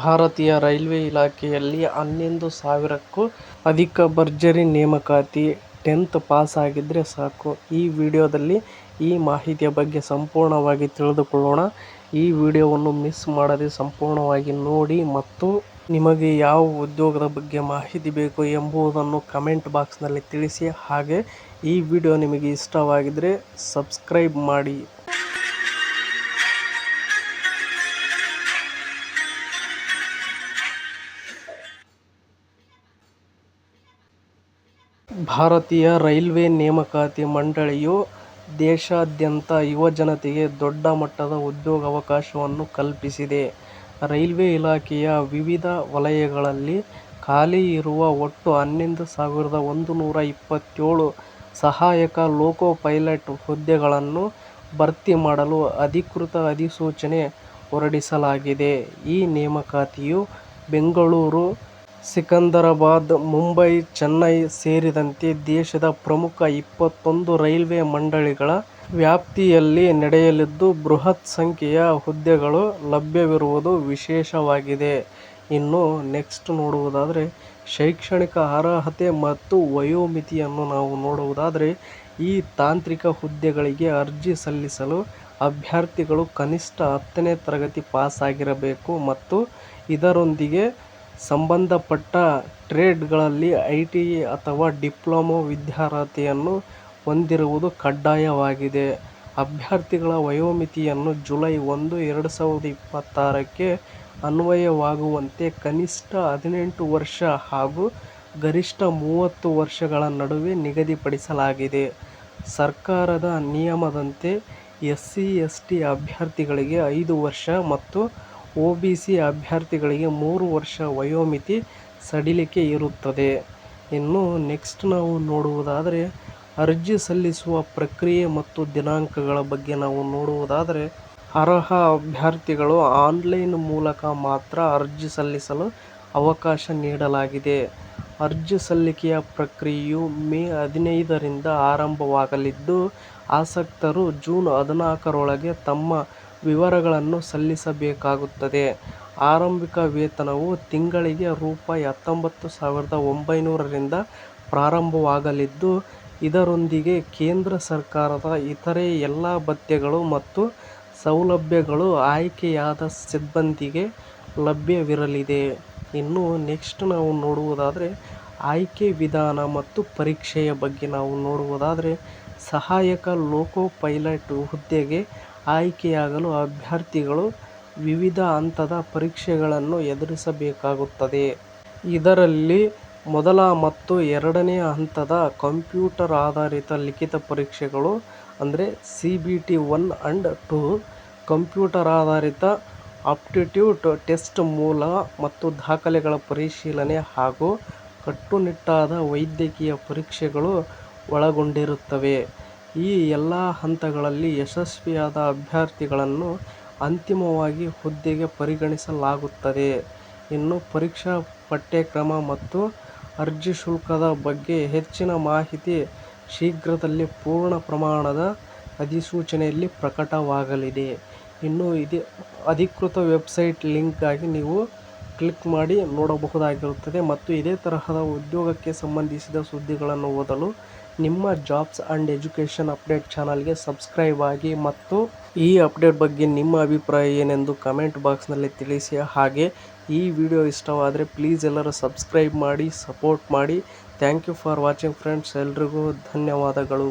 ಭಾರತೀಯ ರೈಲ್ವೆ ಇಲಾಖೆಯಲ್ಲಿ 11,000ಕ್ಕೂ ಅಧಿಕ ಭರ್ಜರಿ ನೇಮಕಾತಿ. 10th ಪಾಸ್ ಆಗಿದ್ರೆ ಸಾಕು. ಈ ವಿಡಿಯೋದಲ್ಲಿ ಈ ಮಾಹಿತಿಯ ಬಗ್ಗೆ ಸಂಪೂರ್ಣವಾಗಿ ತಿಳಿದುಕೊಳ್ಳೋಣ. ಈ ವಿಡಿಯೋವನ್ನು ಮಿಸ್ ಮಾಡದೆ ಸಂಪೂರ್ಣವಾಗಿ ನೋಡಿ ಮತ್ತು ನಿಮಗೆ ಯಾವ ಉದ್ಯೋಗದ ಬಗ್ಗೆ ಮಾಹಿತಿ ಬೇಕು ಎಂಬುದನ್ನು ಕಮೆಂಟ್ ಬಾಕ್ಸ್ನಲ್ಲಿ ತಿಳಿಸಿ. ಹಾಗೆ ಈ ವಿಡಿಯೋ ನಿಮಗೆ ಇಷ್ಟವಾಗಿದ್ದರೆ ಸಬ್ಸ್ಕ್ರೈಬ್ ಮಾಡಿ. ಭಾರತೀಯ ರೈಲ್ವೆ ನೇಮಕಾತಿ ಮಂಡಳಿಯು ದೇಶಾದ್ಯಂತ ಯುವಜನತೆಗೆ ದೊಡ್ಡ ಮಟ್ಟದ ಉದ್ಯೋಗಾವಕಾಶವನ್ನು ಕಲ್ಪಿಸಿದೆ. ರೈಲ್ವೆ ಇಲಾಖೆಯ ವಿವಿಧ ವಲಯಗಳಲ್ಲಿ ಖಾಲಿ ಇರುವ ಒಟ್ಟು 11,127 ಸಹಾಯಕ ಲೋಕೋ ಪೈಲಟ್ ಹುದ್ದೆಗಳನ್ನು ಭರ್ತಿ ಮಾಡಲು ಅಧಿಕೃತ ಅಧಿಸೂಚನೆ ಹೊರಡಿಸಲಾಗಿದೆ. ಈ ನೇಮಕಾತಿಯು ಬೆಂಗಳೂರು, ಸಿಕಂದರಾಬಾದ್, ಮುಂಬೈ, ಚೆನ್ನೈ ಸೇರಿದಂತೆ ದೇಶದ ಪ್ರಮುಖ 21 ರೈಲ್ವೆ ಮಂಡಳಿಗಳ ವ್ಯಾಪ್ತಿಯಲ್ಲಿ ನಡೆಯಲಿದ್ದು, ಬೃಹತ್ ಸಂಖ್ಯೆಯ ಹುದ್ದೆಗಳು ಲಭ್ಯವಿರುವುದು ವಿಶೇಷವಾಗಿದೆ. ಇನ್ನು ನೆಕ್ಸ್ಟ್ ನೋಡುವುದಾದರೆ ಶೈಕ್ಷಣಿಕ ಅರ್ಹತೆ ಮತ್ತು ವಯೋಮಿತಿಯನ್ನು ನಾವು ನೋಡುವುದಾದರೆ, ಈ ತಾಂತ್ರಿಕ ಹುದ್ದೆಗಳಿಗೆ ಅರ್ಜಿ ಸಲ್ಲಿಸಲು ಅಭ್ಯರ್ಥಿಗಳು ಕನಿಷ್ಠ 10ನೇ ತರಗತಿ ಪಾಸ್ ಆಗಿರಬೇಕು ಮತ್ತು ಇದರೊಂದಿಗೆ ಸಂಬಂಧಪಟ್ಟ ಟ್ರೇಡ್ಗಳಲ್ಲಿ ITI ಅಥವಾ ಡಿಪ್ಲೊಮಾ ವಿದ್ಯಾರ್ಹತೆಯನ್ನು ಹೊಂದಿರುವುದು ಕಡ್ಡಾಯವಾಗಿದೆ. ಅಭ್ಯರ್ಥಿಗಳ ವಯೋಮಿತಿಯನ್ನು ಜುಲೈ 1, 2026ಕ್ಕೆ ಅನ್ವಯವಾಗುವಂತೆ ಕನಿಷ್ಠ 18 ವರ್ಷ ಹಾಗೂ ಗರಿಷ್ಠ 30 ವರ್ಷಗಳ ನಡುವೆ ನಿಗದಿಪಡಿಸಲಾಗಿದೆ. ಸರ್ಕಾರದ ನಿಯಮದಂತೆ SC/ST ಅಭ್ಯರ್ಥಿಗಳಿಗೆ 5 ವರ್ಷ ಮತ್ತು OBC ಅಭ್ಯರ್ಥಿಗಳಿಗೆ 3 ವರ್ಷ ವಯೋಮಿತಿ ಸಡಿಲಿಕೆ ಇರುತ್ತದೆ. ಇನ್ನು ನೆಕ್ಸ್ಟ್ ನಾವು ನೋಡುವುದಾದರೆ ಅರ್ಜಿ ಸಲ್ಲಿಸುವ ಪ್ರಕ್ರಿಯೆ ಮತ್ತು ದಿನಾಂಕಗಳ ಬಗ್ಗೆ ನಾವು ನೋಡುವುದಾದರೆ, ಅರ್ಹ ಅಭ್ಯರ್ಥಿಗಳು ಆನ್ಲೈನ್ ಮೂಲಕ ಮಾತ್ರ ಅರ್ಜಿ ಸಲ್ಲಿಸಲು ಅವಕಾಶ ನೀಡಲಾಗಿದೆ. ಅರ್ಜಿ ಸಲ್ಲಿಕೆಯ ಪ್ರಕ್ರಿಯೆಯು ಮೇ 15ರಿಂದ ಆರಂಭವಾಗಲಿದ್ದು, ಆಸಕ್ತರು ಜೂನ್ 14ರೊಳಗೆ ತಮ್ಮ ವಿವರಗಳನ್ನು ಸಲ್ಲಿಸಬೇಕಾಗುತ್ತದೆ. ಆರಂಭಿಕ ವೇತನವು ತಿಂಗಳಿಗೆ ರೂ. 19,900ರಿಂದ ಪ್ರಾರಂಭವಾಗಲಿದ್ದು, ಇದರೊಂದಿಗೆ ಕೇಂದ್ರ ಸರ್ಕಾರದ ಇತರೆ ಎಲ್ಲ ಭತ್ಯೆಗಳು ಮತ್ತು ಸೌಲಭ್ಯಗಳು ಆಯ್ಕೆಯಾದ ಸಿಬ್ಬಂದಿಗೆ ಲಭ್ಯವಿರಲಿದೆ. ಇನ್ನು ನೆಕ್ಸ್ಟ್ ನಾವು ನೋಡುವುದಾದರೆ ಆಯ್ಕೆ ವಿಧಾನ ಮತ್ತು ಪರೀಕ್ಷೆಯ ಬಗ್ಗೆ ನಾವು ನೋಡುವುದಾದರೆ, ಸಹಾಯಕ ಲೋಕೋ ಪೈಲಟ್ ಹುದ್ದೆಗೆ ಆಯ್ಕೆಯಾಗಲು ಅಭ್ಯರ್ಥಿಗಳು ವಿವಿಧ ಹಂತದ ಪರೀಕ್ಷೆಗಳನ್ನು ಎದುರಿಸಬೇಕಾಗುತ್ತದೆ. ಇದರಲ್ಲಿ ಮೊದಲ ಮತ್ತು ಎರಡನೇ ಹಂತದ ಕಂಪ್ಯೂಟರ್ ಆಧಾರಿತ ಲಿಖಿತ ಪರೀಕ್ಷೆಗಳು ಅಂದರೆ CBT 1 and 2, ಕಂಪ್ಯೂಟರ್ ಆಧಾರಿತ ಆಪ್ಟಿಟ್ಯೂಡ್ ಟೆಸ್ಟ್, ಮೂಲ ಮತ್ತು ದಾಖಲೆಗಳ ಪರಿಶೀಲನೆ ಹಾಗೂ ಕಟ್ಟುನಿಟ್ಟಾದ ವೈದ್ಯಕೀಯ ಪರೀಕ್ಷೆಗಳು ಒಳಗೊಂಡಿರುತ್ತವೆ. ಈ ಎಲ್ಲ ಹಂತಗಳಲ್ಲಿ ಯಶಸ್ವಿಯಾದ ಅಭ್ಯರ್ಥಿಗಳನ್ನು ಅಂತಿಮವಾಗಿ ಹುದ್ದೆಗೆ ಪರಿಗಣಿಸಲಾಗುತ್ತದೆ. ಇನ್ನು ಪರೀಕ್ಷಾ ಪಠ್ಯಕ್ರಮ ಮತ್ತು ಅರ್ಜಿ ಶುಲ್ಕದ ಬಗ್ಗೆ ಹೆಚ್ಚಿನ ಮಾಹಿತಿ ಶೀಘ್ರದಲ್ಲೇ ಪೂರ್ಣ ಪ್ರಮಾಣದ ಅಧಿಸೂಚನೆಯಲ್ಲಿ ಪ್ರಕಟವಾಗಲಿದೆ. ಇನ್ನು ಅಧಿಕೃತ ವೆಬ್ಸೈಟ್ ಲಿಂಕ್ಗಾಗಿ ನೀವು ಕ್ಲಿಕ್ ಮಾಡಿ ನೋಡಬಹುದಾಗಿರುತ್ತದೆ. ಮತ್ತು ಇದೇ ತರಹದ ಉದ್ಯೋಗಕ್ಕೆ ಸಂಬಂಧಿಸಿದ ಸುದ್ದಿಗಳನ್ನು ಓದಲು ನಿಮ್ಮ ಜಾಬ್ಸ್ ಆ್ಯಂಡ್ ಎಜುಕೇಷನ್ ಅಪ್ಡೇಟ್ ಚಾನಲ್ಗೆ ಸಬ್ಸ್ಕ್ರೈಬ್ ಆಗಿ ಮತ್ತು ಈ ಅಪ್ಡೇಟ್ ಬಗ್ಗೆ ನಿಮ್ಮ ಅಭಿಪ್ರಾಯ ಏನೆಂದು ಕಮೆಂಟ್ ಬಾಕ್ಸ್ನಲ್ಲಿ ತಿಳಿಸಿ. ಹಾಗೆ ಈ ವಿಡಿಯೋ ಇಷ್ಟವಾದರೆ ಪ್ಲೀಸ್ ಎಲ್ಲರೂ ಸಬ್ಸ್ಕ್ರೈಬ್ ಮಾಡಿ, ಸಪೋರ್ಟ್ ಮಾಡಿ. Thank you for watching friends. ಎಲ್ರಿಗೂ ಧನ್ಯವಾದಗಳು.